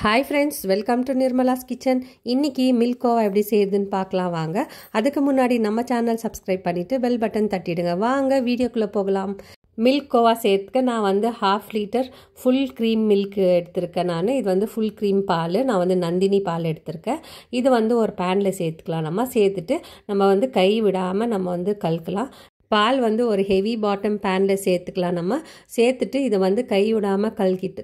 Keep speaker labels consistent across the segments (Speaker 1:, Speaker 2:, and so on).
Speaker 1: Hi friends, welcome to Nirmala's Kitchen. இன்னைக்கு milk Goa எப்படி செய்யறதுன்னு பார்க்கலாம் வாங்க. அதுக்கு முன்னாடி நம்ம சேனல் சப்ஸ்கிரைப் பண்ணிட்டு பெல் பட்டன் தட்டிடுங்க. வாங்க வீடியோக்குள்ள போகலாம். மில்க் கோவா சேர்த்துக்க நான் வந்து 1/2 லிட்டர் ஃபுல் க்ரீம் மில்க் எடுத்திருக்கேன். இது வந்து ஃபுல் க்ரீம் பால், நான் வந்து நந்தினி பால் எடுத்திருக்கேன். இது வந்து ஒரு பேனில் சேர்த்துக்கலாம். நம்ம சேர்த்துட்டு நம்ம வந்து கை விடாமல் நம்ம வந்து கலக்கலாம். பால் வந்து ஒரு ஹெவி பாட்டம் பேனில் சேர்த்துக்கலாம். நம்ம சேர்த்துட்டு இதை வந்து கை விடாமல்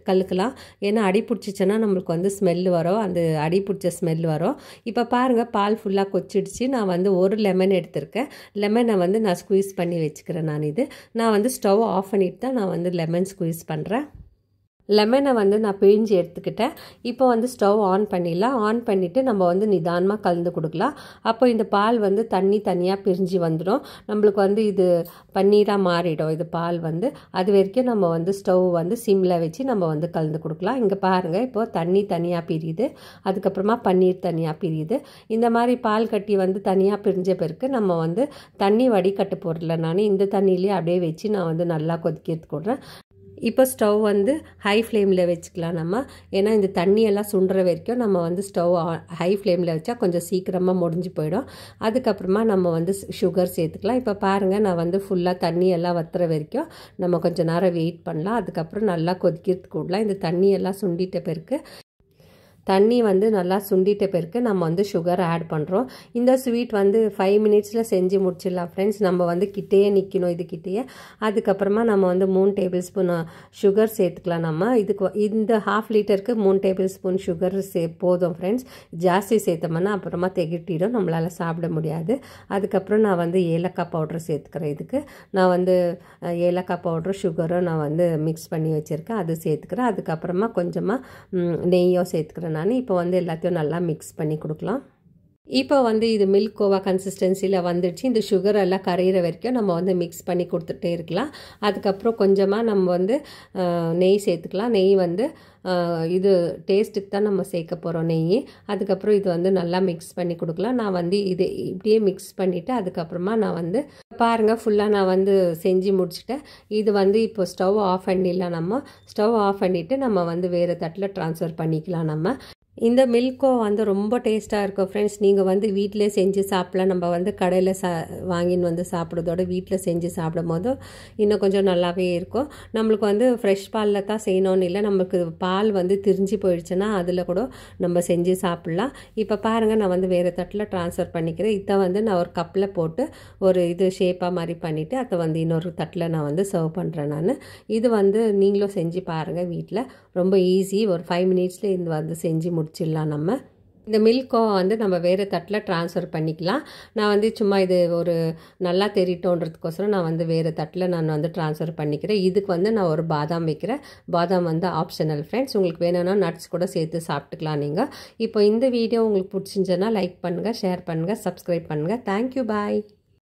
Speaker 1: கலக்கலாம். ஏன்னா அடி பிடிச்சிச்சின்னா நம்மளுக்கு வந்து ஸ்மெல் வரும், அந்த அடி பிடிச்ச ஸ்மெல் வரும். இப்போ பாருங்கள், பால் ஃபுல்லாக கொச்சிடுச்சு. நான் வந்து ஒரு லெமன் எடுத்திருக்கேன். லெமனை வந்து நான் ஸ்குவீஸ் பண்ணி வச்சுக்கிறேன். நான் வந்து ஸ்டவ் ஆஃப் பண்ணிட்டு தான் நான் வந்து லெமன் ஸ்குவீஸ் பண்ணுறேன். லெமனை வந்து நான் பிழிஞ்சு எடுத்துக்கிட்டேன். இப்போ வந்து ஸ்டவ் ஆன் பண்ணிடலாம். ஆன் பண்ணிவிட்டு நம்ம வந்து நிதானமாக கலந்து கொடுக்கலாம். அப்போ இந்த பால் வந்து தண்ணி தனியாக பிரிஞ்சு வந்துடும். நம்மளுக்கு வந்து இது பன்னீராக மாறிடும். இது பால் வந்து அது வரைக்கும் நம்ம வந்து ஸ்டவ் வந்து சிம்மில் வச்சு நம்ம வந்து கலந்து கொடுக்கலாம். இங்கே பாருங்கள், இப்போது தண்ணி தனியாக பிரியுது, அதுக்கப்புறமா பன்னீர் தனியாக பிரியுது. இந்த மாதிரி பால் கட்டி வந்து தனியாக பிரிஞ்ச பிறகு நம்ம வந்து தண்ணி வடிகட்ட போடல. நான் இந்த தண்ணியிலே அப்படியே வச்சு நான் வந்து நல்லா கொதிக்கிறதுக்கு விட்றேன். இப்போ ஸ்டவ் வந்து ஹை ஃப்ளேமில் வச்சுக்கலாம் நம்ம. ஏன்னா இந்த தண்ணியெல்லாம் சுண்டுற வரைக்கும் நம்ம வந்து ஸ்டவ் ஹை ஃப்ளேமில் வச்சா கொஞ்சம் சீக்கிரமாக முடிஞ்சு போயிடும். அதுக்கப்புறமா நம்ம வந்து சுகர் சேர்த்துக்கலாம். இப்போ பாருங்கள், நான் வந்து ஃபுல்லாக தண்ணியெல்லாம் வற்றுற வரைக்கும் நம்ம கொஞ்சம் நேரம் வெயிட் பண்ணலாம். அதுக்கப்புறம் நல்லா கொதிக்கிறதுக்கு விடலாம். இந்த தண்ணியெல்லாம் சுண்டிட்ட பிறகு தண்ணி வந்து நல்லா சுண்டிட்ட பிறகு நம்ம வந்து சுகர் ஆட் பண்ணுறோம். இந்த ஸ்வீட் வந்து 5 மினிட்ஸில் செஞ்சு முடிச்சிடலாம் ஃப்ரெண்ட்ஸ். நம்ம வந்து கிட்டேயே நிற்கணும், இது கிட்டேயே. அதுக்கப்புறமா நம்ம வந்து 3 டேபிள் ஸ்பூன் சுகர் சேர்த்துக்கலாம். நம்ம இதுக்கு இந்த 1/2 லிட்டருக்கு 3 டேபிள் ஸ்பூன் சுகர் போதும் ஃப்ரெண்ட்ஸ். ஜாஸ்தி சேர்த்தோம்னா அப்புறமா திகட்டிடும், நம்மளால் சாப்பிட முடியாது. அதுக்கப்புறம் நான் வந்து ஏலக்காய் பவுடர் சேர்த்துக்கிறேன். இதுக்கு நான் வந்து ஏலக்காய் பவுடரும் சுகரும் நான் வந்து மிக்ஸ் பண்ணி வச்சுருக்கேன், அது சேர்த்துக்கிறேன். அதுக்கப்புறமா கொஞ்சமாக நெய்யோ சேர்த்துக்கிறேன். நான் இப்போ வந்து எல்லாத்தையும் நல்லா மிக்ஸ் பண்ணி கொடுக்கலாம். இப்போ வந்து இது மில்க் கோவா கன்சிஸ்டன்சியில் வந்துடுச்சு. இந்த சுகர் எல்லாம் கரையிற வரைக்கும் நம்ம வந்து மிக்ஸ் பண்ணி கொடுத்துட்டே இருக்கலாம். அதுக்கப்புறம் கொஞ்சமாக நம்ம வந்து நெய் சேர்த்துக்கலாம். நெய் வந்து இது டேஸ்ட்டுக்கு தான் நம்ம சேர்க்க போகிறோம் நெய். அதுக்கப்புறம் இது வந்து நல்லா மிக்ஸ் பண்ணி கொடுக்கலாம். நான் வந்து இது இப்படியே மிக்ஸ் பண்ணிவிட்டு அதுக்கப்புறமா நான் வந்து பாருங்கள் ஃபுல்லாக நான் வந்து செஞ்சு முடிச்சுட்டேன். இது வந்து இப்போ ஸ்டவ் ஆஃப் பண்ணிடலாம். நம்ம ஸ்டவ் ஆஃப் பண்ணிவிட்டு நம்ம வந்து வேறு தட்டில் ட்ரான்ஸ்ஃபர் பண்ணிக்கலாம். நம்ம இந்த மில்கோ வந்து ரொம்ப டேஸ்ட்டாக இருக்கும் ஃப்ரெண்ட்ஸ். நீங்கள் வந்து வீட்டிலே செஞ்சு சாப்பிடலாம். நம்ம வந்து கடையில் வாங்கின்னு வந்து சாப்பிட்றதோட வீட்டில் செஞ்சு சாப்பிடும் போது இன்னும் கொஞ்சம் நல்லாவே இருக்கும். நம்மளுக்கு வந்து ஃப்ரெஷ் பாலில் தான் செய்யணும்னு இல்லை, நமக்கு பால் வந்து திரிஞ்சு போயிடுச்சுன்னா அதில் கூட நம்ம செஞ்சு சாப்பிட்லாம். இப்போ பாருங்கள், நான் வந்து வேறு தட்டில் ட்ரான்ஸ்ஃபர் பண்ணிக்கிறேன். இதை வந்து நான் ஒரு கப்பில் போட்டு ஒரு இது ஷேப்பாக மாதிரி பண்ணிவிட்டு அதை வந்து இன்னொரு தட்டில் நான் வந்து சர்வ் பண்ணுறேன். நான் இது வந்து நீங்களும் செஞ்சு பாருங்கள் வீட்டில். ரொம்ப ஈஸி, ஒரு 5 மினிட்ஸில் இது வந்து செஞ்சு முடிச்சிடலாம். நம்ம இந்த மில்கோ வந்து நம்ம வேறு தட்டில் ட்ரான்ஸ்ஃபர் பண்ணிக்கலாம். நான் வந்து சும்மா இது ஒரு நல்லா தெரியட்டோன்றதுக்கோசரம் நான் வந்து வேறு தட்டில் நான் வந்து ட்ரான்ஸ்ஃபர் பண்ணிக்கிறேன். இதுக்கு வந்து நான் ஒரு பாதாம் வைக்கிறேன். பாதாம் வந்து ஆப்ஷனல் ஃப்ரெண்ட்ஸ். உங்களுக்கு வேணும்னா நட்ஸ் கூட சேர்த்து சாப்பிட்டுக்கலாம் நீங்கள். இப்போ இந்த வீடியோ உங்களுக்கு பிடிச்சிருந்துச்சுன்னா லைக் பண்ணுங்கள், ஷேர் பண்ணுங்கள், சப்ஸ்கிரைப் பண்ணுங்கள். தேங்க்யூ, பாய்.